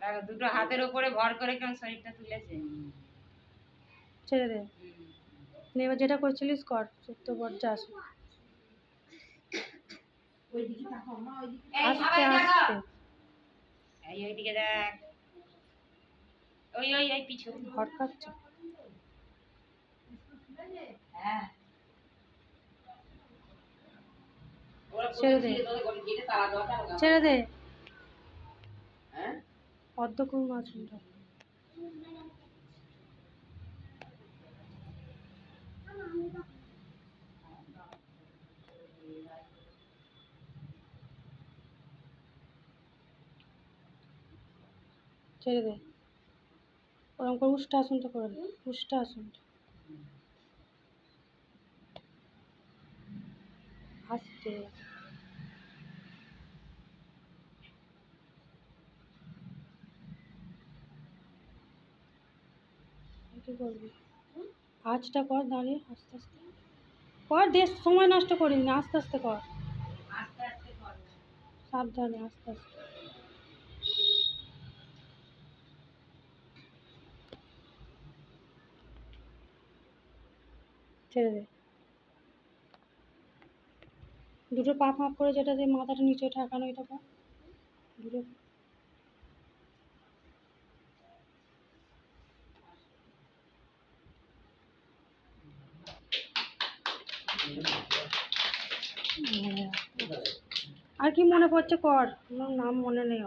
দেখো দুটো হাতের উপরে ভর করে কেমন শরীরটা তুলেছে। ছেড়ে দে, এবার যেটা করছিলিস কর, তো বজ্জা আসো। আস্তে আস্তে, এই ওইদিকে দেখ, ওই ওই এই পিছু ভর খাচ্ছ। ছেড়ে দে, ছেড়ে দে, অর্ধ করুন আসনটা। ছেড়ে দে, ওরকম করে উষ্টা আসনটা করে দে, উষ্টা আসনটা। আস্তে, কি করবি, আঁচটা কর দাঁড়িয়ে, আস্তে আস্তে কর, দেশ সময় নষ্ট করিস না, আস্তে আস্তে কর, সাবধানে আস্তে আস্তে। ছেড়ে দে, দুটো পা ফাঁক করে যেটা দিয়ে মাথাটা নিচে ঠেকানো, এটা কর দুটো। আর কি মনে পড়ছে কর, আমার নাম মনে নেই।